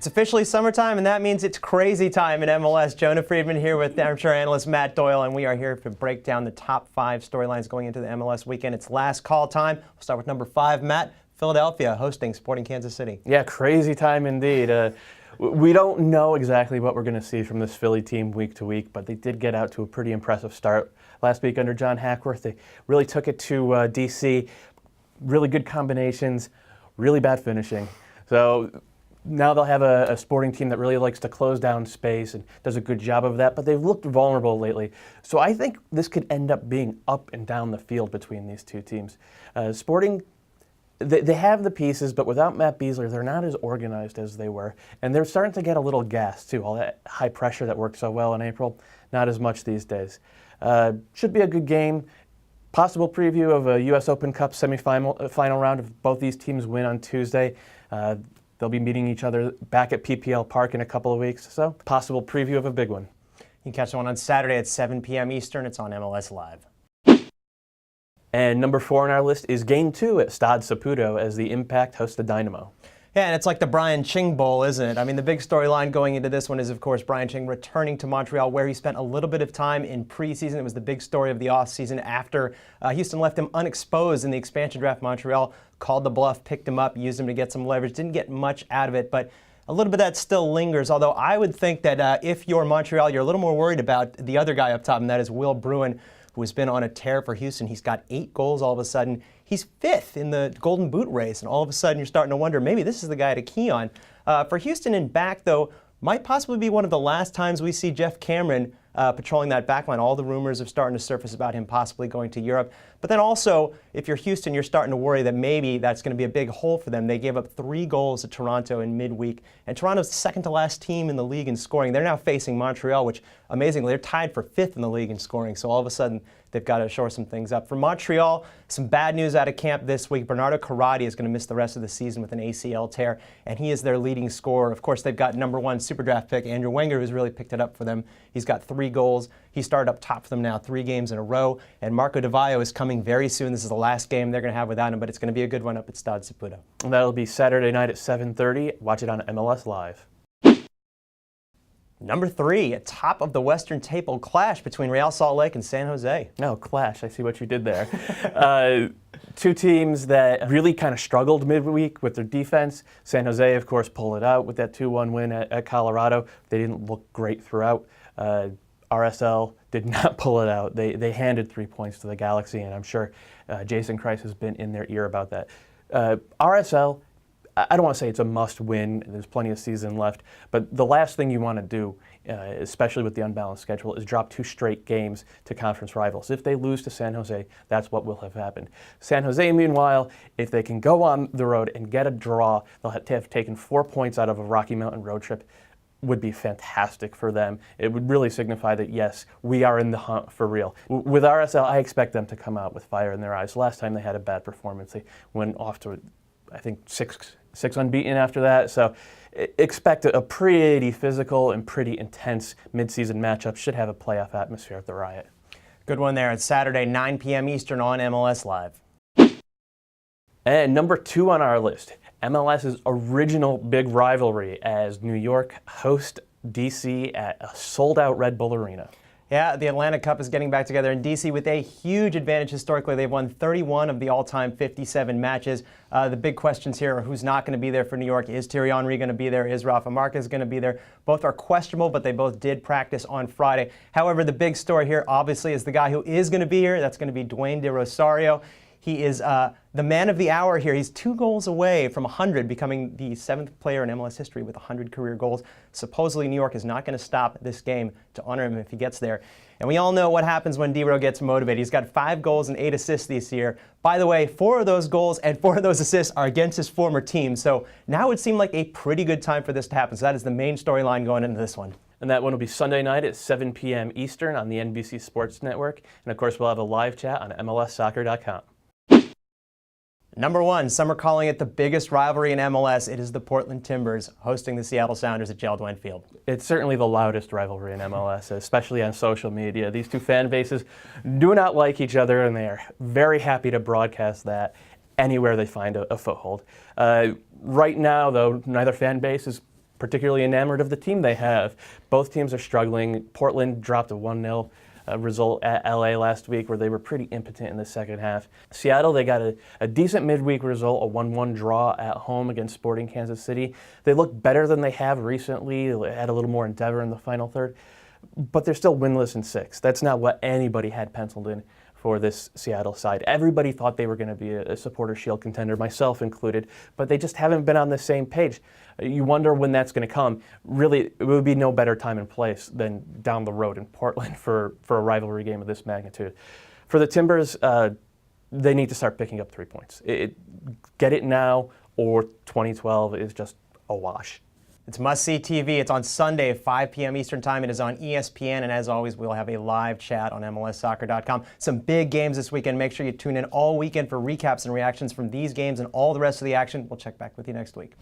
It's officially summertime, and that means it's crazy time in MLS. Jonah Friedman here with armchair analyst Matt Doyle, and we are here to break down the top 5 storylines going into the MLS weekend. It's last call time. We'll start with number 5, Matt. Philadelphia hosting Sporting Kansas City. Yeah, crazy time indeed. We don't know exactly what we're going to see from this Philly team week to week, but they did get out to a pretty impressive start last week under John Hackworth. They really took it to D.C., really good combinations, really bad finishing. So now they'll have a Sporting team that really likes to close down space and does a good job of that, but they've looked vulnerable lately. So I think this could end up being up and down the field between these two teams. Sporting, they have the pieces, but without Matt Besler, they're not as organized as they were. And they're starting to get a little gassed, too. All that high pressure that worked so well in April, not as much these days. Should be a good game. Possible preview of a U.S. Open Cup semifinal round if both these teams win on Tuesday. They'll be meeting each other back at PPL Park in a couple of weeks, so possible preview of a big one. You can catch the one on Saturday at 7 p.m. Eastern. It's on MLS Live. And number 4 on our list is Game 2 at Stade Saputo as the Impact hosts the Dynamo. Yeah, and it's like the Brian Ching Bowl, isn't it? I mean, the big storyline going into this one is, of course, Brian Ching returning to Montreal, where he spent a little bit of time in preseason. It was the big story of the offseason after Houston left him unexposed in the expansion draft. Montreal called the bluff, picked him up, used him to get some leverage. Didn't get much out of it, but a little bit of that still lingers, although I would think that if you're Montreal, you're a little more worried about the other guy up top, and that is Will Bruin, who has been on a tear for Houston. He's got 8 goals all of a sudden. He's 5th in the Golden Boot race, and all of a sudden you're starting to wonder, maybe this is the guy to key on. For Houston and back, though, might possibly be one of the last times we see Jeff Cameron patrolling that back line. All the rumors are starting to surface about him possibly going to Europe. But then also, if you're Houston, you're starting to worry that maybe that's going to be a big hole for them. They gave up 3 goals to Toronto in midweek, and Toronto's second to last team in the league in scoring. They're now facing Montreal, which amazingly, they're tied for 5th in the league in scoring. So all of a sudden, they've got to shore some things up. For Montreal, some bad news out of camp this week. Bernardo Corradi is going to miss the rest of the season with an ACL tear, and he is their leading scorer. Of course, they've got number 1 super draft pick, Andrew Wenger, who's really picked it up for them. He's got 3 goals. He started up top for them now 3 games in a row, and Marco Di Vaio is coming very soon. This is the last game they're going to have without him, but it's going to be a good one up at Stade Saputo. That'll be Saturday night at 7:30. Watch it on MLS Live. Number 3, a top of the Western table clash between Real Salt Lake and San Jose. No, clash. I see what you did there. 2 teams that really kind of struggled midweek with their defense. San Jose, of course, pulled it out with that 2-1 win at Colorado. They didn't look great throughout. RSL did not pull it out. They handed 3 points to the Galaxy, and I'm sure Jason Kreis has been in their ear about that. RSL, I don't want to say it's a must-win. There's plenty of season left. But the last thing you want to do, especially with the unbalanced schedule, is drop 2 straight games to conference rivals. If they lose to San Jose, that's what will have happened. San Jose, meanwhile, if they can go on the road and get a draw, they'll have to have taken 4 points out of a Rocky Mountain road trip. Would be fantastic for them. It would really signify that, yes, we are in the hunt for real. With RSL, I expect them to come out with fire in their eyes. Last time they had a bad performance, they went off to, I think, six unbeaten after that. So expect a pretty physical and pretty intense midseason matchup. Should have a playoff atmosphere at the Riot. Good one there. It's Saturday, 9 p.m. Eastern on MLS Live. And number 2 on our list, MLS's original big rivalry as New York host D.C. at a sold-out Red Bull Arena. Yeah, the Atlantic Cup is getting back together in D.C. with a huge advantage historically. They've won 31 of the all-time 57 matches. The big questions here are who's not going to be there for New York. Is Thierry Henry going to be there? Is Rafa Marquez going to be there? Both are questionable, but they both did practice on Friday. However, the big story here, obviously, is the guy who is going to be here. That's going to be Dwayne De Rosario. He is the man of the hour here. He's 2 goals away from 100, becoming the 7th player in MLS history with 100 career goals. Supposedly, New York is not going to stop this game to honor him if he gets there. And we all know what happens when D-Ro gets motivated. He's got 5 goals and 8 assists this year. By the way, 4 of those goals and 4 of those assists are against his former team. So now it seemed like a pretty good time for this to happen. So that is the main storyline going into this one. And that one will be Sunday night at 7 p.m. Eastern on the NBC Sports Network. And of course, we'll have a live chat on MLSsoccer.com. Number 1, some are calling it the biggest rivalry in MLS. It is the Portland Timbers hosting the Seattle Sounders at JL Field. It's certainly the loudest rivalry in MLS, especially on social media. These 2 fan bases do not like each other, and they are very happy to broadcast that anywhere they find a foothold. Right now, though, neither fan base is particularly enamored of the team they have. Both teams are struggling. Portland dropped a 1-0 result at LA last week where they were pretty impotent in the second half. Seattle, they got a decent midweek result, a 1-1 draw at home against Sporting Kansas City. They look better than they have recently. They had a little more endeavor in the final third, but they're still winless in 6. That's not what anybody had penciled in for this Seattle side. Everybody thought they were going to be a Supporter Shield contender, myself included, but they just haven't been on the same page. You wonder when that's going to come. Really, it would be no better time and place than down the road in Portland for a rivalry game of this magnitude. For the Timbers, they need to start picking up 3 points. Get it now, or 2012 is just a wash. It's must-see TV. It's on Sunday at 5 p.m. Eastern Time. It is on ESPN, and as always, we'll have a live chat on MLSsoccer.com. Some big games this weekend. Make sure you tune in all weekend for recaps and reactions from these games and all the rest of the action. We'll check back with you next week.